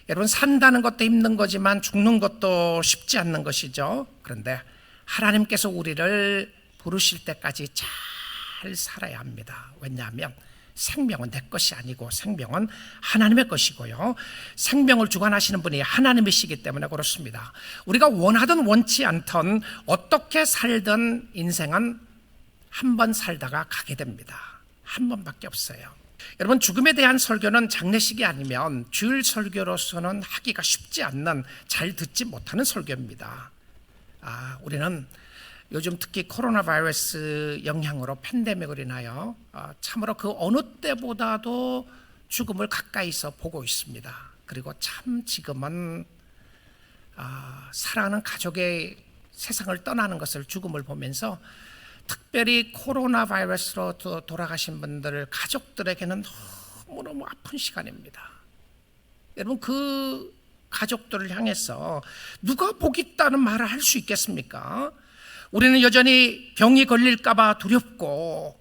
여러분, 산다는 것도 힘든 거지만 죽는 것도 쉽지 않는 것이죠. 그런데 하나님께서 우리를 부르실 때까지 잘 살아야 합니다. 왜냐하면 생명은 내 것이 아니고 생명은 하나님의 것이고요, 생명을 주관하시는 분이 하나님이시기 때문에 그렇습니다. 우리가 원하든 원치 않든 어떻게 살든 인생은 한 번 살다가 가게 됩니다. 한 번밖에 없어요. 여러분, 죽음에 대한 설교는 장례식이 아니면 주일 설교로서는 하기가 쉽지 않는, 잘 듣지 못하는 설교입니다. 우리는 요즘 특히 코로나 바이러스 영향으로 팬데믹을 인하여 참으로 그 어느 때보다도 죽음을 가까이서 보고 있습니다. 그리고 참 지금은 사랑하는 가족의 세상을 떠나는 것을, 죽음을 보면서 특별히 코로나 바이러스로 돌아가신 분들 가족들에게는 너무너무 아픈 시간입니다. 여러분, 그 가족들을 향해서 누가 복 있다는 말을 할 수 있겠습니까? 우리는 여전히 병이 걸릴까 봐 두렵고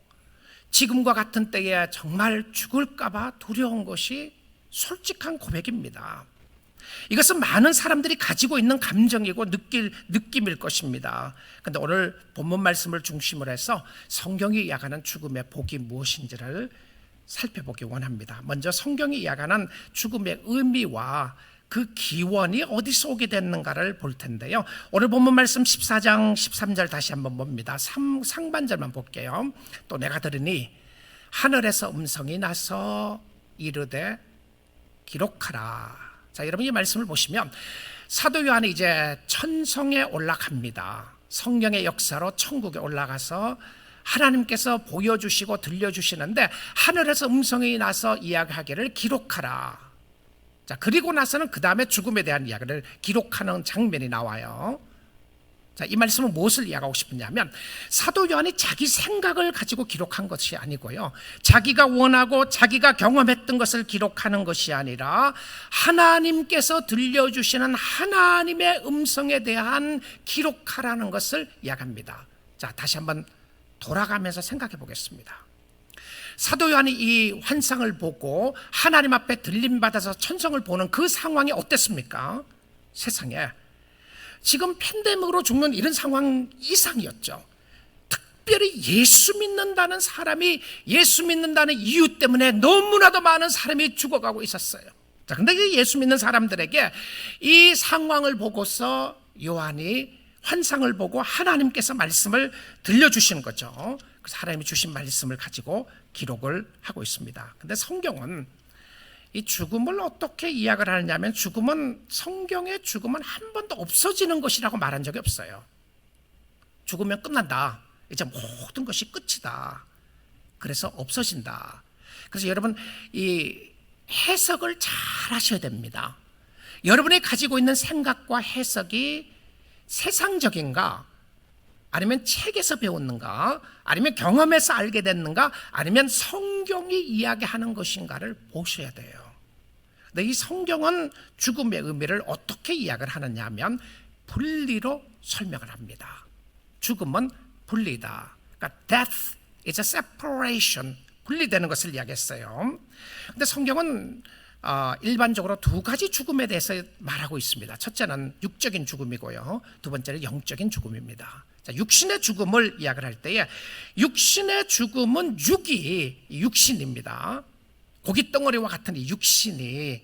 지금과 같은 때에 정말 죽을까 봐 두려운 것이 솔직한 고백입니다. 이것은 많은 사람들이 가지고 있는 감정이고 느낌일 것입니다. 그런데 오늘 본문 말씀을 중심으로 해서 성경이 이야기하는 죽음의 복이 무엇인지를 살펴보기 원합니다. 먼저 성경이 이야기하는 죽음의 의미와 그 기원이 어디서 오게 됐는가를 볼 텐데요. 오늘 본문 말씀 14장 13절 다시 한번 봅니다. 상반절만 볼게요. 또 내가 들으니 하늘에서 음성이 나서 이르되 기록하라. 자, 여러분, 이 말씀을 보시면 사도 요한이 이제 천성에 올라갑니다. 성령의 역사로 천국에 올라가서 하나님께서 보여주시고 들려주시는데 하늘에서 음성이 나서 이야기하기를 기록하라. 자, 그리고 나서는 그 다음에 죽음에 대한 이야기를 기록하는 장면이 나와요. 자, 이 말씀은 무엇을 이야기하고 싶으냐면 사도 요한이 자기 생각을 가지고 기록한 것이 아니고요, 자기가 원하고 자기가 경험했던 것을 기록하는 것이 아니라 하나님께서 들려주시는 하나님의 음성에 대한 기록하라는 것을 이야기합니다. 자, 다시 한번 돌아가면서 생각해 보겠습니다. 사도 요한이 이 환상을 보고 하나님 앞에 들림받아서 천성을 보는 그 상황이 어땠습니까? 세상에 지금 팬데믹으로 죽는 이런 상황 이상이었죠. 특별히 예수 믿는다는 사람이, 예수 믿는다는 이유 때문에 너무나도 많은 사람이 죽어가고 있었어요. 자, 근데 예수 믿는 사람들에게 이 상황을 보고서 요한이 환상을 보고 하나님께서 말씀을 들려주시는 거죠. 그래서 하나님이 주신 말씀을 가지고 기록을 하고 있습니다. 근데 성경은 이 죽음을 어떻게 이야기를 하느냐면, 성경의 죽음은 한 번도 없어지는 것이라고 말한 적이 없어요. 죽으면 끝난다, 이제 모든 것이 끝이다, 그래서 없어진다. 그래서 여러분, 이 해석을 잘 하셔야 됩니다. 여러분이 가지고 있는 생각과 해석이 세상적인가, 아니면 책에서 배웠는가, 아니면 경험에서 알게 됐는가, 아니면 성경이 이야기하는 것인가를 보셔야 돼요. 근데 이 성경은 죽음의 의미를 어떻게 이야기를 하느냐 하면 분리로 설명을 합니다. 죽음은 분리다. 그러니까 death is a separation, 분리되는 것을 이야기했어요. 근데 성경은 일반적으로 두 가지 죽음에 대해서 말하고 있습니다. 첫째는 육적인 죽음이고요, 두 번째는 영적인 죽음입니다. 자, 육신의 죽음을 이야기를 할 때에 육신의 죽음은 육신입니다. 고깃덩어리와 같은 이 육신이,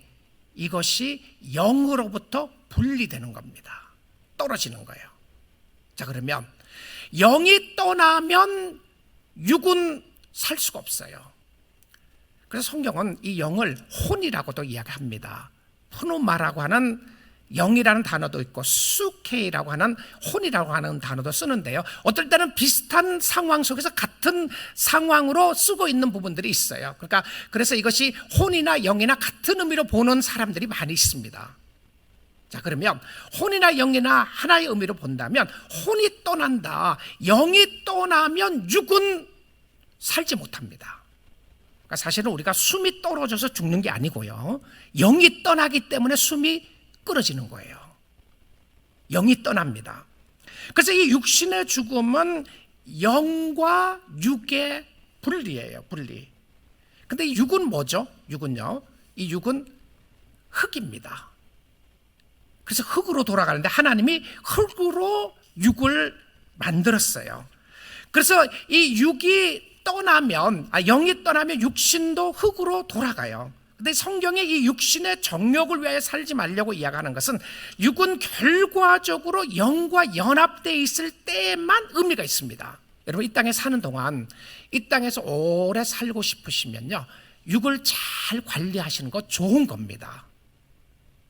이것이 영으로부터 분리되는 겁니다. 떨어지는 거예요. 자, 그러면 영이 떠나면 육은 살 수가 없어요. 그래서 성경은 이 영을 혼이라고도 이야기합니다. 푸누마라고 하는 영이라는 단어도 있고 수케이라고 하는 혼이라고 하는 단어도 쓰는데요, 어떨 때는 비슷한 상황 속에서 같은 상황으로 쓰고 있는 부분들이 있어요. 그래서 이것이 혼이나 영이나 같은 의미로 보는 사람들이 많이 있습니다. 자, 그러면 혼이나 영이나 하나의 의미로 본다면 혼이 떠난다, 영이 떠나면 육은 살지 못합니다. 그러니까 사실은 우리가 숨이 떨어져서 죽는 게 아니고요, 영이 떠나기 때문에 숨이 끊어지는 거예요. 영이 떠납니다. 그래서 이 육신의 죽음은 영과 육의 분리예요, 분리. 근데 이 육은 뭐죠? 이 육은 흙입니다. 그래서 흙으로 돌아가는데 하나님이 흙으로 육을 만들었어요. 그래서 이 육이 떠나면, 영이 떠나면 육신도 흙으로 돌아가요. 근데 성경에 이 육신의 정욕을 위하여 살지 말려고 이야기하는 것은 육은 결과적으로 영과 연합되어 있을 때만 의미가 있습니다. 여러분, 이 땅에 사는 동안 이 땅에서 오래 살고 싶으시면요, 육을 잘 관리하시는 거 좋은 겁니다.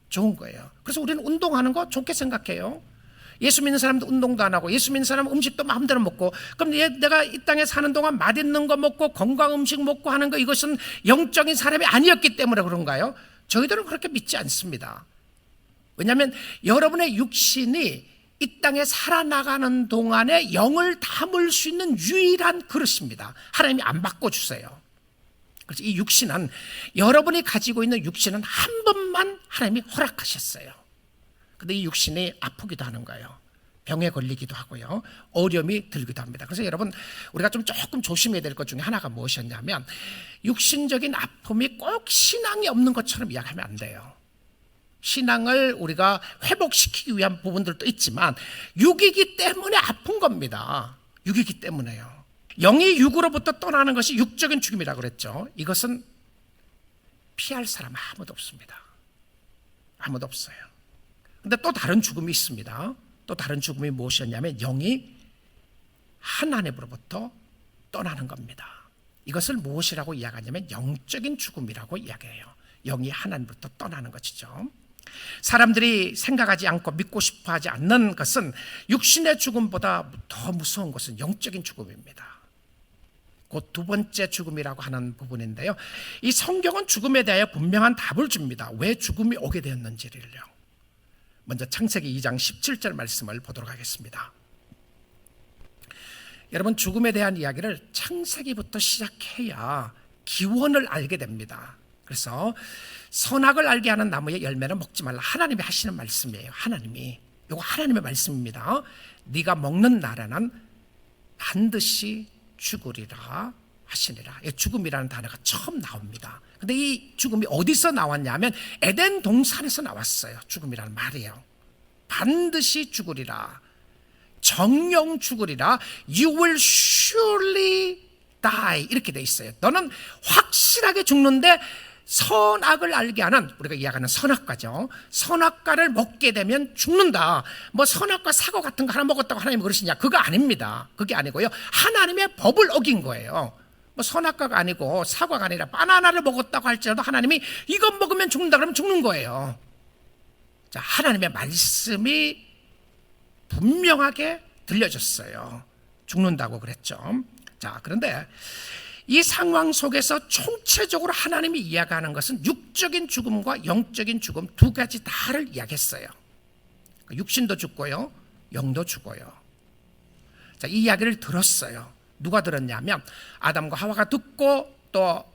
좋은 거예요. 그래서 우리는 운동하는 거 좋게 생각해요. 예수 믿는 사람도 운동도 안 하고, 예수 믿는 사람은 음식도 마음대로 먹고, 그럼 내가 이 땅에 사는 동안 맛있는 거 먹고 건강 음식 먹고 하는 거, 이것은 영적인 사람이 아니었기 때문에 그런가요? 저희들은 그렇게 믿지 않습니다. 왜냐하면 여러분의 육신이 이 땅에 살아나가는 동안에 영을 담을 수 있는 유일한 그릇입니다. 하나님이 안 바꿔주세요. 그래서 이 육신은, 여러분이 가지고 있는 육신은 한 번만 하나님이 허락하셨어요. 근데 이 육신이 아프기도 하는 거예요. 병에 걸리기도 하고요, 어려움이 들기도 합니다. 그래서 여러분, 우리가 조금 조심해야 될 것 중에 하나가 무엇이었냐면, 육신적인 아픔이 꼭 신앙이 없는 것처럼 이야기하면 안 돼요. 신앙을 우리가 회복시키기 위한 부분들도 있지만 육이기 때문에 아픈 겁니다. 육이기 때문에요. 영이 육으로부터 떠나는 것이 육적인 죽음이라고 그랬죠. 이것은 피할 사람 아무도 없습니다. 아무도 없어요. 근데 또 다른 죽음이 있습니다. 또 다른 죽음이 무엇이었냐면, 영이 하나님으로부터 떠나는 겁니다. 이것을 무엇이라고 이야기하냐면 영적인 죽음이라고 이야기해요. 영이 하나님으로부터 떠나는 것이죠. 사람들이 생각하지 않고 믿고 싶어하지 않는 것은, 육신의 죽음보다 더 무서운 것은 영적인 죽음입니다. 곧 두 번째 죽음이라고 하는 부분인데요, 이 성경은 죽음에 대하여 분명한 답을 줍니다. 왜 죽음이 오게 되었는지를요. 먼저 창세기 2장 17절 말씀을 보도록 하겠습니다. 여러분, 죽음에 대한 이야기를 창세기부터 시작해야 기원을 알게 됩니다. 그래서 선악을 알게 하는 나무의 열매는 먹지 말라, 하나님이 하시는 말씀이에요. 이거 하나님의 말씀입니다. 네가 먹는 날에는 반드시 죽으리라 하시니라. 죽음이라는 단어가 처음 나옵니다. 근데 이 죽음이 어디서 나왔냐면 에덴 동산에서 나왔어요. 죽음이라는 말이에요. 반드시 죽으리라, 정령 죽으리라, you will surely die, 이렇게 돼 있어요. 너는 확실하게 죽는데, 선악을 알게 하는, 우리가 이야기하는 선악과죠. 선악과를 먹게 되면 죽는다. 뭐 선악과 사과 같은 거 하나 먹었다고 하나님이 그러시냐? 그거 아닙니다. 그게 아니고요, 하나님의 법을 어긴 거예요. 뭐 선악과가 아니고 사과가 아니라 바나나를 먹었다고 할지라도 하나님이 이것 먹으면 죽는다 그러면 죽는 거예요. 자, 하나님의 말씀이 분명하게 들려졌어요. 죽는다고 그랬죠. 자, 그런데 이 상황 속에서 총체적으로 하나님이 이야기하는 것은 육적인 죽음과 영적인 죽음 두 가지 다를 이야기했어요. 육신도 죽고요, 영도 죽어요. 자, 이 이야기를 들었어요. 누가 들었냐면 아담과 하와가 듣고, 또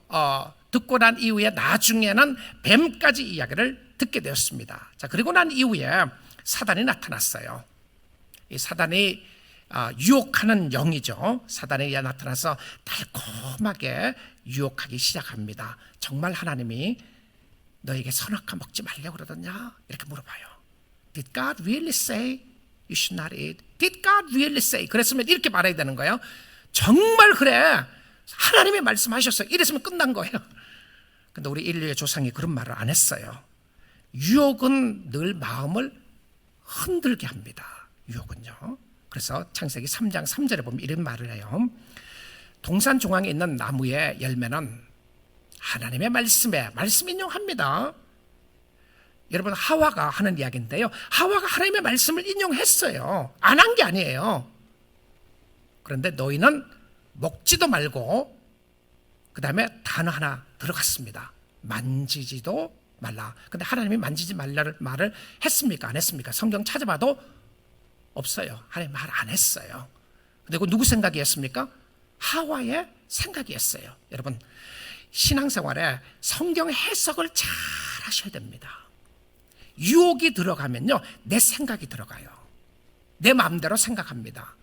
듣고 난 이후에 나중에는 뱀까지 이야기를 듣게 되었습니다. 자, 그리고 난 이후에 사단이 나타났어요. 이 사단이 유혹하는 영이죠. 사단이 나타나서 달콤하게 유혹하기 시작합니다. 정말 하나님이 너에게 선악과 먹지 말려고 그러더냐? 이렇게 물어봐요. Did God really say you should not eat? Did God really say? 그랬으면 이렇게 말해야 되는 거예요. 정말 그래, 하나님이 말씀하셨어요. 이랬으면 끝난 거예요. 근데 우리 인류의 조상이 그런 말을 안 했어요. 유혹은 늘 마음을 흔들게 합니다. 유혹은요. 그래서 창세기 3장 3절에 보면 이런 말을 해요. 동산 중앙에 있는 나무의 열매는 하나님의 말씀에, 말씀 인용합니다. 여러분, 하와가 하는 이야기인데요, 하와가 하나님의 말씀을 인용했어요. 안 한 게 아니에요. 그런데 너희는 먹지도 말고, 그 다음에 단어 하나 들어갔습니다. 만지지도 말라. 근데 하나님이 만지지 말라를 말을 했습니까? 안 했습니까? 성경 찾아봐도 없어요. 하나님 말 안 했어요. 근데 그 누구 생각이었습니까? 하와의 생각이었어요. 여러분, 신앙생활에 성경 해석을 잘 하셔야 됩니다. 유혹이 들어가면요, 내 생각이 들어가요. 내 마음대로 생각합니다.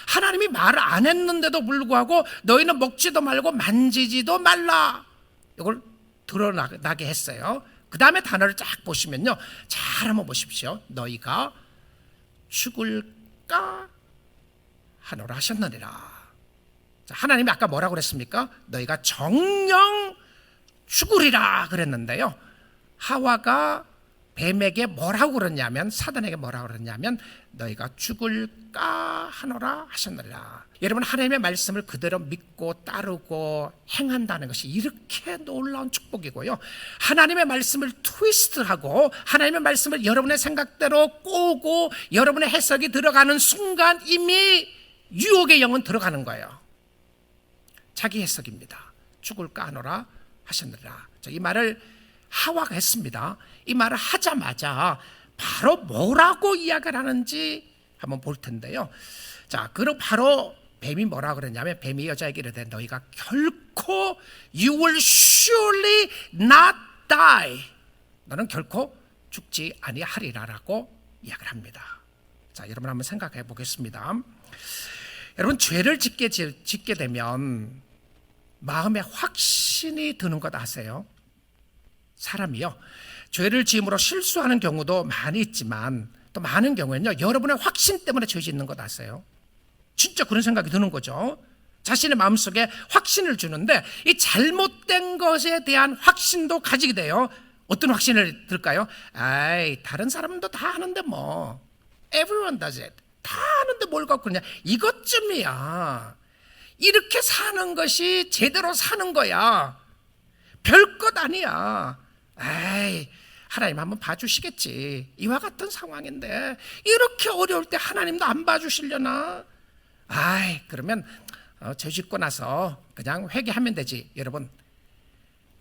하나님이 말을 안 했는데도 불구하고 너희는 먹지도 말고 만지지도 말라, 이걸 드러나게 했어요. 그 다음에 단어를 쫙 보시면요, 잘 한번 보십시오. 너희가 죽을까 하노라 하셨느니라. 자, 하나님이 아까 뭐라고 그랬습니까? 너희가 정령 죽으리라 그랬는데요, 하와가 뱀에게 뭐라고 그러냐면, 사단에게 뭐라고 그러냐면 너희가 죽을까 하노라 하셨느니라. 여러분, 하나님의 말씀을 그대로 믿고 따르고 행한다는 것이 이렇게 놀라운 축복이고요, 하나님의 말씀을 트위스트하고 하나님의 말씀을 여러분의 생각대로 꼬고 여러분의 해석이 들어가는 순간 이미 유혹의 영은 들어가는 거예요. 자기 해석입니다. 죽을까 하노라 하셨느니라. 이 말을 하와가 했습니다. 이 말을 하자마자 바로 뭐라고 이야기를 하는지 한번 볼 텐데요. 자, 그리고 바로 뱀이 뭐라 그러냐면, 뱀이 여자에게 이르되 너희가 결코 you will surely not die, 너는 결코 죽지 아니하리라라고 이야기를 합니다. 자, 여러분 한번 생각해 보겠습니다. 여러분, 죄를 짓게 되면 마음에 확신이 드는 것 아세요? 사람이요, 죄를 지음으로 실수하는 경우도 많이 있지만 또 많은 경우에는요, 여러분의 확신 때문에 죄 짓는 것 아세요? 진짜 그런 생각이 드는 거죠. 자신의 마음속에 확신을 주는데 이 잘못된 것에 대한 확신도 가지게 돼요. 어떤 확신을 들까요? 아이, 다른 사람도 다 하는데 뭐, everyone does it, 다 하는데 뭘 갖고 그러냐, 이것쯤이야. 이렇게 사는 것이 제대로 사는 거야. 별것 아니야. 에이, 하나님 한번 봐주시겠지. 이와 같은 상황인데 이렇게 어려울 때 하나님도 안 봐주시려나? 아이, 그러면 죄 짓고 나서 그냥 회개하면 되지. 여러분,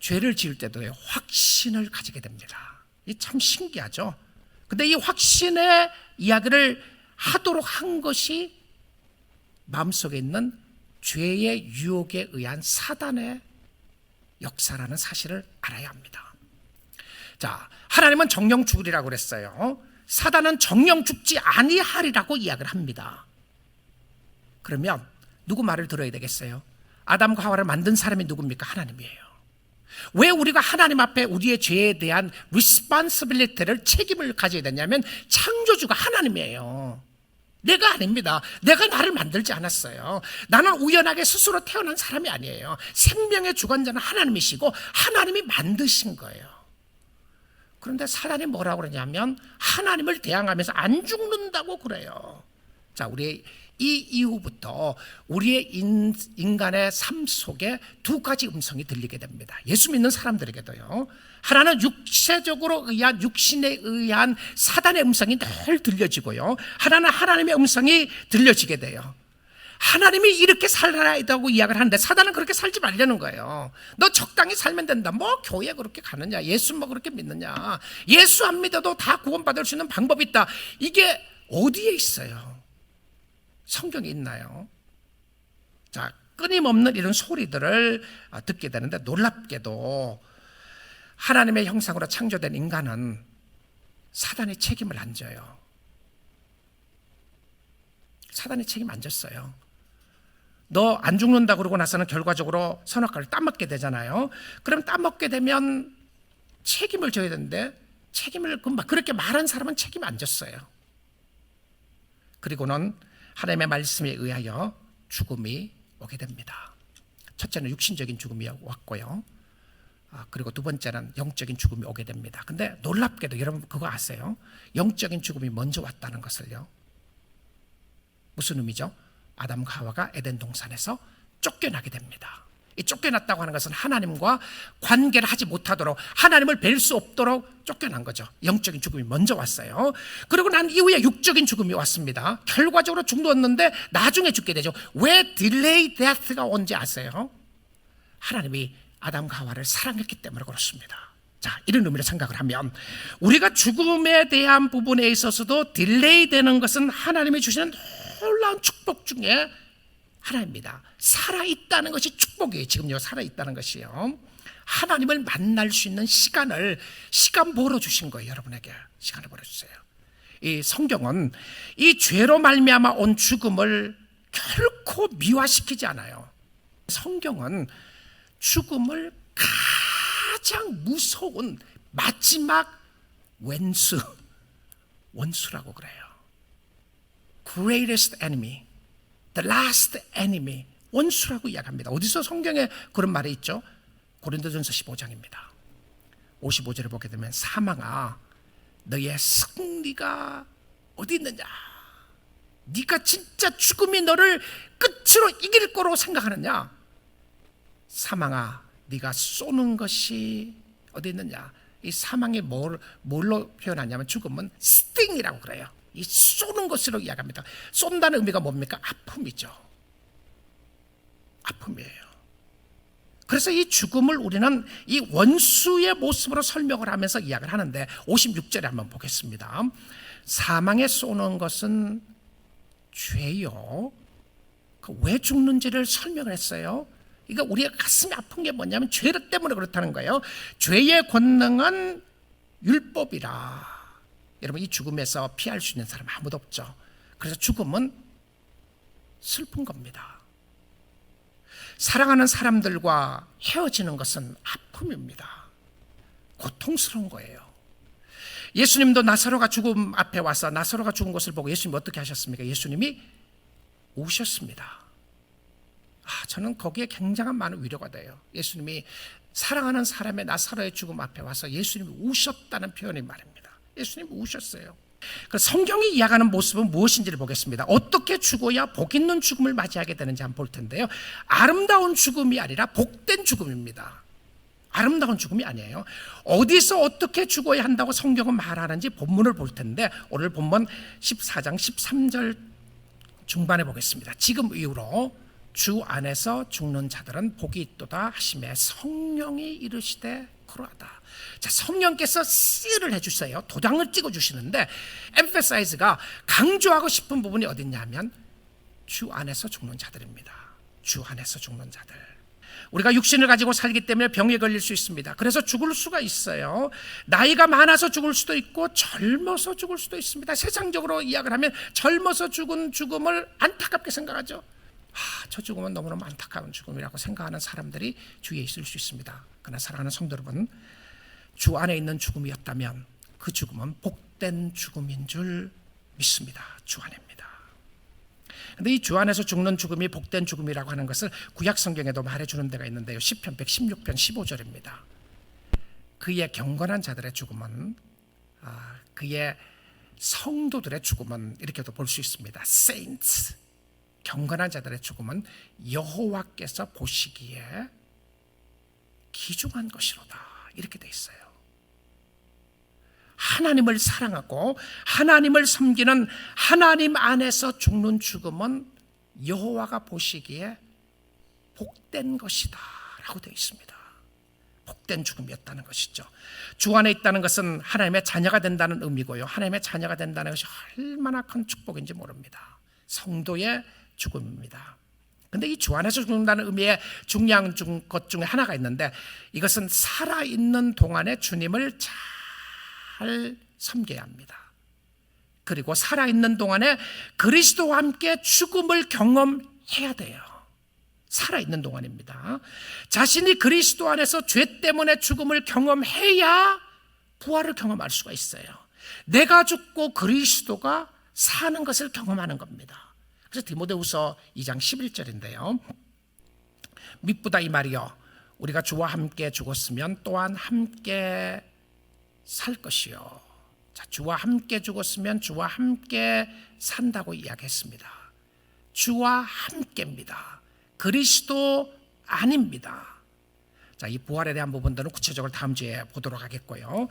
죄를 지을 때도 확신을 가지게 됩니다. 이 참 신기하죠. 근데 이 확신의 이야기를 하도록 한 것이 마음속에 있는 죄의 유혹에 의한 사단의 역사라는 사실을 알아야 합니다. 자, 하나님은 정령 죽으리라고 그랬어요. 사단은 정령 죽지 아니하리라고 이야기를 합니다. 그러면 누구 말을 들어야 되겠어요? 아담과 하와를 만든 사람이 누굽니까? 하나님이에요. 왜 우리가 하나님 앞에 우리의 죄에 대한 responsibility를, 책임을 가져야 되냐면 창조주가 하나님이에요. 내가 아닙니다. 내가 나를 만들지 않았어요. 나는 우연하게 스스로 태어난 사람이 아니에요. 생명의 주관자는 하나님이시고 하나님이 만드신 거예요. 그런데 사단이 뭐라고 그러냐면 하나님을 대항하면서 안 죽는다고 그래요. 자, 우리 이 이후부터 우리의 인간의 삶 속에 두 가지 음성이 들리게 됩니다. 예수 믿는 사람들에게도요. 하나는 육체적으로 의한, 육신에 의한 사단의 음성이 늘 들려지고요, 하나는 하나님의 음성이 들려지게 돼요. 하나님이 이렇게 살아야 된다고 이야기를 하는데 사단은 그렇게 살지 말려는 거예요. 너 적당히 살면 된다. 뭐 교회 그렇게 가느냐, 예수 뭐 그렇게 믿느냐, 예수 안 믿어도 다 구원받을 수 있는 방법이 있다. 이게 어디에 있어요? 성경에 있나요? 자, 끊임없는 이런 소리들을 듣게 되는데 놀랍게도 하나님의 형상으로 창조된 인간은 사단의 책임을 안 져요. 사단의 책임 안 졌어요. 너 안 죽는다 그러고 나서는 결과적으로 선악과를 따먹게 되잖아요. 그럼 따먹게 되면 책임을 져야 되는데 책임을 그렇게 말한 사람은 책임 안 졌어요. 그리고는 하나님의 말씀에 의하여 죽음이 오게 됩니다. 첫째는 육신적인 죽음이 왔고요, 그리고 두 번째는 영적인 죽음이 오게 됩니다. 근데 놀랍게도 여러분 그거 아세요? 영적인 죽음이 먼저 왔다는 것을요. 무슨 의미죠? 아담과 하와가 에덴 동산에서 쫓겨나게 됩니다. 이 쫓겨났다고 하는 것은 하나님과 관계를 하지 못하도록, 하나님을 뵐 수 없도록 쫓겨난 거죠. 영적인 죽음이 먼저 왔어요. 그리고 난 이후에 육적인 죽음이 왔습니다. 결과적으로 죽었는데 나중에 죽게 되죠. 왜 딜레이 데스가 온지 아세요? 하나님이 아담과 하와를 사랑했기 때문에 그렇습니다. 자, 이런 의미로 생각을 하면 우리가 죽음에 대한 부분에 있어서도 딜레이 되는 것은 하나님이 주시는 놀라운 축복 중에 하나입니다. 살아있다는 것이 축복이에요. 지금요, 살아있다는 것이요. 하나님을 만날 수 있는 시간 벌어주신 거예요. 여러분에게 시간을 벌어주세요. 이 성경은 이 죄로 말미암아 온 죽음을 결코 미화시키지 않아요. 성경은 죽음을 가장 무서운 마지막 원수라고 그래요. Greatest enemy, the last enemy, 원수라고 이야기합니다. 어디서 성경에 그런 말이 있죠? 고린도전서 15장입니다. 55절을 보게 되면 사망아 너의 승리가 어디 있느냐? 네가 진짜 죽음이 너를 끝으로 이길 거로 생각하느냐? 사망아 네가 쏘는 것이 어디 있느냐? 이 사망이 뭘로 표현하냐면 죽음은 스팅이라고 그래요. 이 쏘는 것으로 이야기합니다. 쏜다는 의미가 뭡니까? 아픔이죠. 아픔이에요. 그래서 이 죽음을 우리는 이 원수의 모습으로 설명을 하면서 이야기를 하는데 56절에 한번 보겠습니다. 사망에 쏘는 것은 죄요. 왜 죽는지를 설명을 했어요. 그러니까 우리가 가슴이 아픈 게 뭐냐면 죄 때문에 그렇다는 거예요. 죄의 권능은 율법이라. 여러분 이 죽음에서 피할 수 있는 사람 아무도 없죠. 그래서 죽음은 슬픈 겁니다. 사랑하는 사람들과 헤어지는 것은 아픔입니다. 고통스러운 거예요. 예수님도 나사로가 죽음 앞에 와서 나사로가 죽은 것을 보고 예수님이 어떻게 하셨습니까? 예수님이 우셨습니다. 저는 거기에 굉장한 많은 위로가 돼요. 예수님이 사랑하는 사람의 나사로의 죽음 앞에 와서 예수님이 우셨다는 표현이 말입니다. 예수님이 우셨어요. 성경이 이야기하는 모습은 무엇인지를 보겠습니다. 어떻게 죽어야 복 있는 죽음을 맞이하게 되는지 한번 볼 텐데요. 아름다운 죽음이 아니라 복된 죽음입니다. 아름다운 죽음이 아니에요. 어디서 어떻게 죽어야 한다고 성경은 말하는지 본문을 볼 텐데 오늘 본문 14장 13절 중반에 보겠습니다. 지금 이후로 주 안에서 죽는 자들은 복이 있도다 하시매 성령이 이르시되 그러하다. 자, 성령께서 씨를 해주세요. 도장을 찍어주시는데 emphasize가 강조하고 싶은 부분이 어딨냐면 주 안에서 죽는 자들입니다. 주 안에서 죽는 자들. 우리가 육신을 가지고 살기 때문에 병에 걸릴 수 있습니다. 그래서 죽을 수가 있어요. 나이가 많아서 죽을 수도 있고 젊어서 죽을 수도 있습니다. 세상적으로 이야기를 하면 젊어서 죽은 죽음을 안타깝게 생각하죠. 저 죽음은 너무너무 안타까운 죽음이라고 생각하는 사람들이 주위에 있을 수 있습니다. 그러나 사랑하는 성도 여러분, 주 안에 있는 죽음이었다면 그 죽음은 복된 죽음인 줄 믿습니다. 주 안입니다. 그런데 이 주 안에서 죽는 죽음이 복된 죽음이라고 하는 것을 구약 성경에도 말해주는 데가 있는데요. 시편 116편 15절입니다. 그의 경건한 자들의 죽음은 그의 성도들의 죽음은 이렇게도 볼 수 있습니다. Saints, 경건한 자들의 죽음은 여호와께서 보시기에 귀중한 것이로다. 이렇게 돼 있어요. 하나님을 사랑하고 하나님을 섬기는 하나님 안에서 죽는 죽음은 여호와가 보시기에 복된 것이다 라고 되어 있습니다. 복된 죽음이었다는 것이죠. 주 안에 있다는 것은 하나님의 자녀가 된다는 의미고요. 하나님의 자녀가 된다는 것이 얼마나 큰 축복인지 모릅니다. 성도의 죽음입니다. 그런데 이 주 안에서 죽는다는 의미의 중요한 것 중에 하나가 있는데 이것은 살아있는 동안에 주님을 잘 섬겨야 합니다. 그리고 살아있는 동안에 그리스도와 함께 죽음을 경험해야 돼요. 살아있는 동안입니다. 자신이 그리스도 안에서 죄 때문에 죽음을 경험해야 부활을 경험할 수가 있어요. 내가 죽고 그리스도가 사는 것을 경험하는 겁니다. 그래서 디모데후서 2장 11절인데요. 밉보다 이 말이요, 우리가 주와 함께 죽었으면 또한 함께 살 것이요. 자, 주와 함께 죽었으면 주와 함께 산다고 이야기했습니다. 주와 함께입니다. 그리스도 아닙니다. 자, 이 부활에 대한 부분들은 구체적으로 다음 주에 보도록 하겠고요.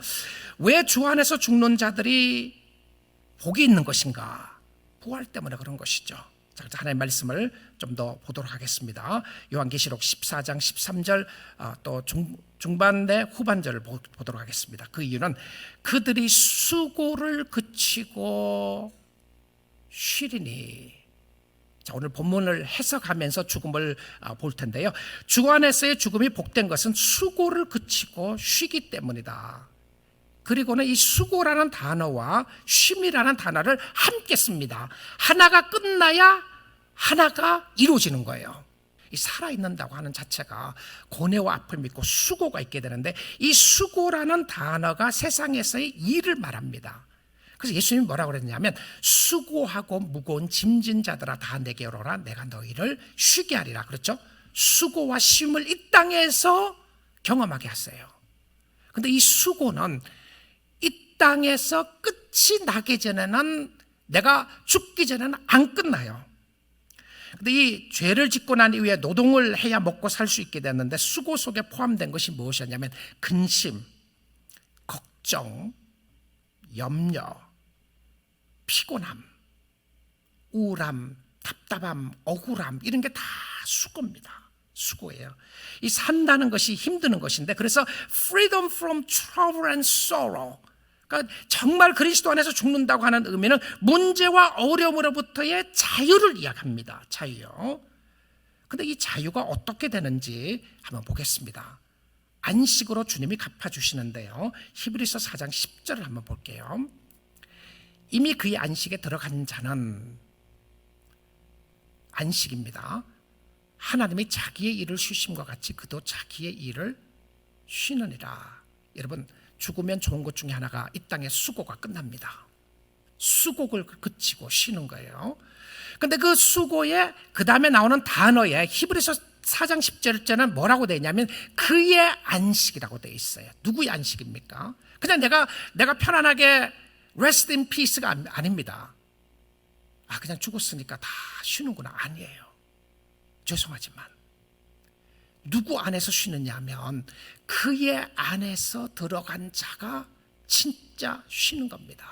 왜 주 안에서 죽는 자들이 복이 있는 것인가? 부활 때문에 그런 것이죠. 자, 하나님의 말씀을 좀 더 보도록 하겠습니다. 요한계시록 14장 13절 또 중반대 후반절을 보도록 하겠습니다. 그 이유는 그들이 수고를 그치고 쉬리니. 자, 오늘 본문을 해석하면서 죽음을 볼 텐데요. 주 안에서의 죽음이 복된 것은 수고를 그치고 쉬기 때문이다. 그리고는 이 수고라는 단어와 쉼이라는 단어를 함께 씁니다. 하나가 끝나야 하나가 이루어지는 거예요. 이 살아있는다고 하는 자체가 고뇌와 아픔이 있고 수고가 있게 되는데, 이 수고라는 단어가 세상에서의 일을 말합니다. 그래서 예수님이 뭐라고 그랬냐면 수고하고 무거운 짐진 자들아 다 내게로 오라 내가 너희를 쉬게 하리라. 그렇죠? 수고와 쉼을 이 땅에서 경험하게 하세요. 근데 이 수고는 이 땅에서 끝이 나기 전에는, 내가 죽기 전에는 안 끝나요. 근데 이 죄를 짓고 난 이후에 노동을 해야 먹고 살 수 있게 됐는데, 수고 속에 포함된 것이 무엇이었냐면 근심, 걱정, 염려, 피곤함, 우울함, 답답함, 억울함, 이런 게 다 수고입니다. 수고예요. 이 산다는 것이 힘드는 것인데, 그래서 freedom from trouble and sorrow, 그러니까 정말 그리스도 안에서 죽는다고 하는 의미는 문제와 어려움으로부터의 자유를 이야기합니다. 자유요. 근데 이 자유가 어떻게 되는지 한번 보겠습니다. 안식으로 주님이 갚아주시는데요. 히브리서 4장 10절을 한번 볼게요. 이미 그의 안식에 들어간 자는, 안식입니다. 하나님이 자기의 일을 쉬심과 같이 그도 자기의 일을 쉬느니라. 여러분, 죽으면 좋은 것 중에 하나가 이 땅의 수고가 끝납니다. 수고를 그치고 쉬는 거예요. 근데 그 수고에 그 다음에 나오는 단어에 히브리서 4장 10절째는 뭐라고 되어 있냐면 그의 안식이라고 되어 있어요. 누구의 안식입니까? 그냥 내가 편안하게 rest in peace가 아닙니다. 그냥 죽었으니까 다 쉬는구나. 아니에요. 죄송하지만 누구 안에서 쉬느냐 하면 그의 안에서 들어간 자가 진짜 쉬는 겁니다.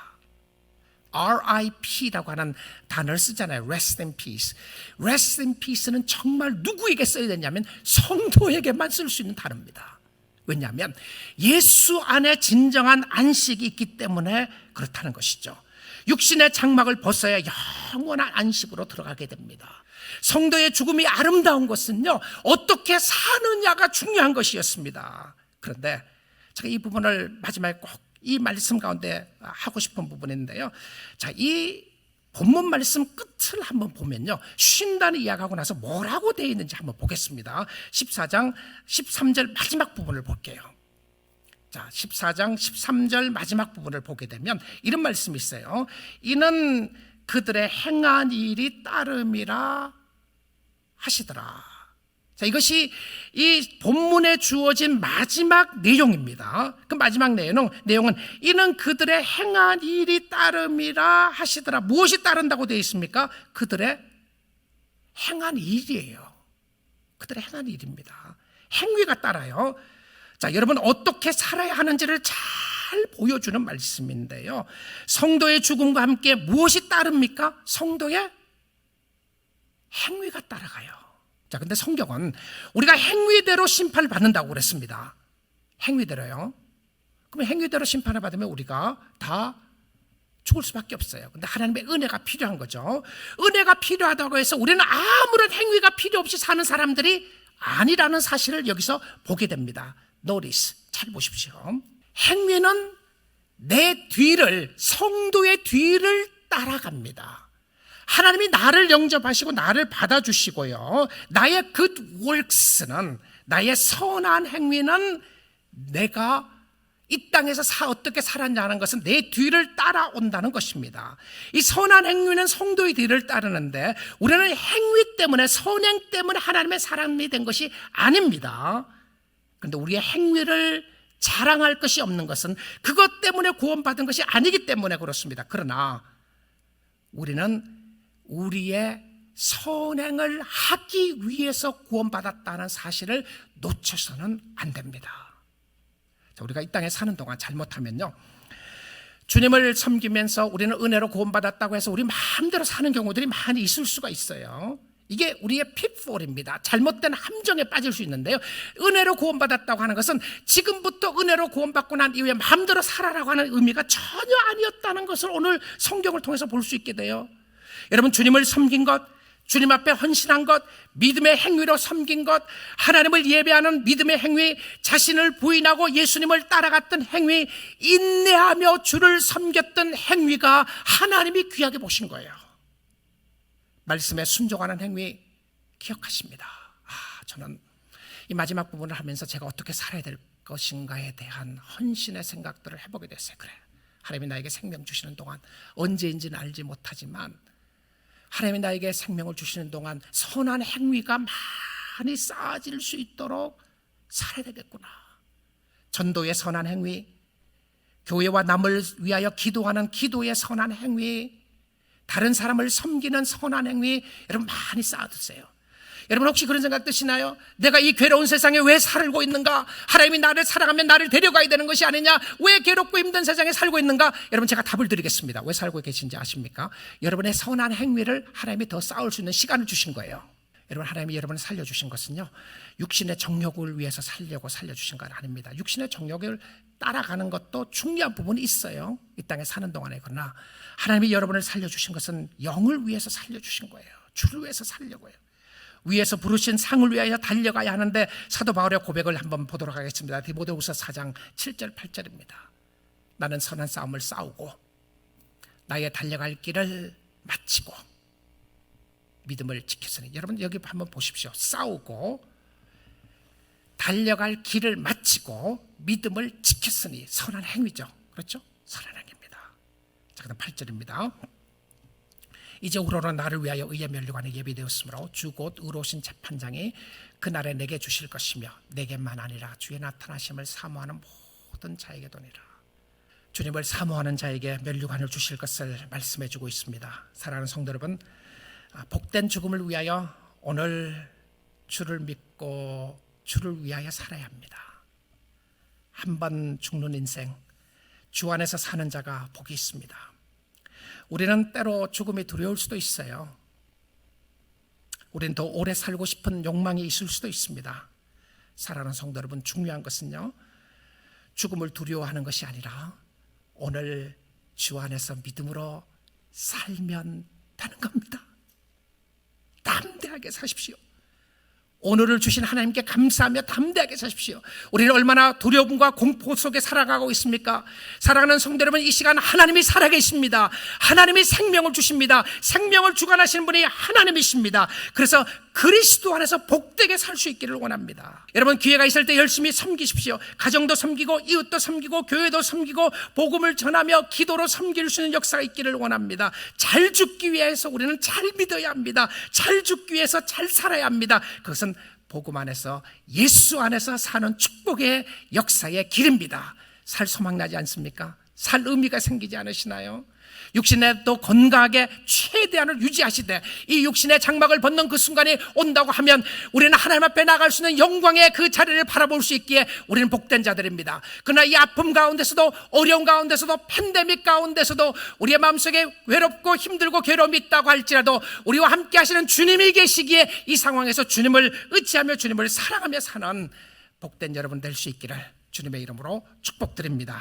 RIP라고 하는 단어를 쓰잖아요. Rest in peace. Rest in peace는 정말 누구에게 써야 되냐면 성도에게만 쓸 수 있는 단어입니다. 왜냐하면 예수 안에 진정한 안식이 있기 때문에 그렇다는 것이죠. 육신의 장막을 벗어야 영원한 안식으로 들어가게 됩니다. 성도의 죽음이 아름다운 것은요, 어떻게 사느냐가 중요한 것이었습니다. 그런데 제가 이 부분을 마지막에 꼭 이 말씀 가운데 하고 싶은 부분인데요. 자, 이 본문 말씀 끝을 한번 보면요, 쉰다는 이야기하고 나서 뭐라고 되어 있는지 한번 보겠습니다. 14장 13절 마지막 부분을 볼게요. 자, 14장 13절 마지막 부분을 보게 되면 이런 말씀이 있어요. 이는 그들의 행한 일이 따름이라 하시더라. 자, 이것이 이 본문에 주어진 마지막 내용입니다. 그 마지막 내용은 이는 그들의 행한 일이 따름이라 하시더라. 무엇이 따른다고 되어 있습니까? 그들의 행한 일이에요. 그들의 행한 일입니다. 행위가 따라요. 자, 여러분 어떻게 살아야 하는지를 잘 보여주는 말씀인데요. 성도의 죽음과 함께 무엇이 따릅니까? 성도의 행위가 따라가요. 자, 근데 성경은 우리가 행위대로 심판을 받는다고 그랬습니다. 행위대로요. 그럼 행위대로 심판을 받으면 우리가 다 죽을 수밖에 없어요. 근데 하나님의 은혜가 필요한 거죠. 은혜가 필요하다고 해서 우리는 아무런 행위가 필요 없이 사는 사람들이 아니라는 사실을 여기서 보게 됩니다. Notice, 잘 보십시오. 행위는 내 뒤를, 성도의 뒤를 따라갑니다. 하나님이 나를 영접하시고 나를 받아주시고요, 나의 good works는, 나의 선한 행위는 내가 이 땅에서 어떻게 살았냐는 것은 내 뒤를 따라온다는 것입니다. 이 선한 행위는 성도의 뒤를 따르는데 우리는 행위 때문에, 선행 때문에 하나님의 사람이 된 것이 아닙니다. 그런데 우리의 행위를 자랑할 것이 없는 것은 그것 때문에 구원받은 것이 아니기 때문에 그렇습니다. 그러나 우리는 우리의 선행을 하기 위해서 구원받았다는 사실을 놓쳐서는 안 됩니다. 자, 우리가 이 땅에 사는 동안 잘못하면요, 주님을 섬기면서 우리는 은혜로 구원받았다고 해서 우리 마음대로 사는 경우들이 많이 있을 수가 있어요. 이게 우리의 pitfall입니다. 잘못된 함정에 빠질 수 있는데요, 은혜로 구원받았다고 하는 것은 지금부터 은혜로 구원받고 난 이후에 마음대로 살아라고 하는 의미가 전혀 아니었다는 것을 오늘 성경을 통해서 볼 수 있게 돼요. 여러분, 주님을 섬긴 것, 주님 앞에 헌신한 것, 믿음의 행위로 섬긴 것, 하나님을 예배하는 믿음의 행위, 자신을 부인하고 예수님을 따라갔던 행위, 인내하며 주를 섬겼던 행위가 하나님이 귀하게 보신 거예요. 말씀에 순종하는 행위 기억하십니다. 저는 이 마지막 부분을 하면서 제가 어떻게 살아야 될 것인가에 대한 헌신의 생각들을 해보게 됐어요. 그래, 하나님이 나에게 생명 주시는 동안, 언제인지는 알지 못하지만 하나님이 나에게 생명을 주시는 동안 선한 행위가 많이 쌓아질 수 있도록 살아야 되겠구나. 전도의 선한 행위, 교회와 남을 위하여 기도하는 기도의 선한 행위, 다른 사람을 섬기는 선한 행위, 여러분 많이 쌓아두세요. 여러분 혹시 그런 생각 드시나요? 내가 이 괴로운 세상에 왜 살고 있는가? 하나님이 나를 사랑하면 나를 데려가야 되는 것이 아니냐? 왜 괴롭고 힘든 세상에 살고 있는가? 여러분 제가 답을 드리겠습니다. 왜 살고 계신지 아십니까? 여러분의 선한 행위를 하나님이 더 쌓을 수 있는 시간을 주신 거예요. 여러분, 하나님이 여러분을 살려주신 것은요, 육신의 정욕을 위해서 살려고 살려주신 건 아닙니다. 육신의 정욕을 따라가는 것도 중요한 부분이 있어요, 이 땅에 사는 동안에. 그러나 하나님이 여러분을 살려주신 것은 영을 위해서 살려주신 거예요. 주를 위해서 살려고요. 위에서 부르신 상을 위하여 달려가야 하는데, 사도 바울의 고백을 한번 보도록 하겠습니다. 디모데후서 4장 7절 8절입니다. 나는 선한 싸움을 싸우고 나의 달려갈 길을 마치고 믿음을 지켰으니. 여러분 여기 한번 보십시오. 싸우고 달려갈 길을 마치고 믿음을 지켰으니. 선한 행위죠, 그렇죠? 선한 행위입니다. 자, 그다음 8절입니다. 이제 우러러 나를 위하여 의의 면류관에 예비되었으므로 주 곧 의로우신 재판장이 그날에 내게 주실 것이며 내게만 아니라 주의 나타나심을 사모하는 모든 자에게 도니라. 주님을 사모하는 자에게 면류관을 주실 것을 말씀해 주고 있습니다. 사랑하는 성도 여러분, 복된 죽음을 위하여 오늘 주를 믿고 주를 위하여 살아야 합니다. 한 번 죽는 인생, 주 안에서 사는 자가 복이 있습니다. 우리는 때로 죽음이 두려울 수도 있어요. 우리는 더 오래 살고 싶은 욕망이 있을 수도 있습니다. 사랑하는 성도 여러분, 중요한 것은요, 죽음을 두려워하는 것이 아니라 오늘 주 안에서 믿음으로 살면 되는 겁니다. 담대하게 사십시오. 오늘을 주신 하나님께 감사하며 담대하게 사십시오. 우리는 얼마나 두려움과 공포 속에 살아가고 있습니까? 사랑하는 성도 여러분, 이 시간 하나님이 살아계십니다. 하나님이 생명을 주십니다. 생명을 주관하시는 분이 하나님이십니다. 그래서 그리스도 안에서 복되게 살 수 있기를 원합니다. 여러분, 기회가 있을 때 열심히 섬기십시오. 가정도 섬기고 이웃도 섬기고 교회도 섬기고 복음을 전하며 기도로 섬길 수 있는 역사가 있기를 원합니다. 잘 죽기 위해서 우리는 잘 믿어야 합니다. 잘 죽기 위해서 잘 살아야 합니다. 그것은 복음 안에서, 예수 안에서 사는 축복의 역사의 길입니다. 살 소망 나지 않습니까? 살 의미가 생기지 않으시나요? 육신에도 건강하게 최대한을 유지하시되 이 육신의 장막을 벗는 그 순간이 온다고 하면 우리는 하나님 앞에 나갈 수 있는 영광의 그 자리를 바라볼 수 있기에 우리는 복된 자들입니다. 그러나 이 아픔 가운데서도, 어려움 가운데서도, 팬데믹 가운데서도 우리의 마음속에 외롭고 힘들고 괴로움이 있다고 할지라도 우리와 함께 하시는 주님이 계시기에 이 상황에서 주님을 의지하며 주님을 사랑하며 사는 복된 여러분 될 수 있기를 주님의 이름으로 축복드립니다.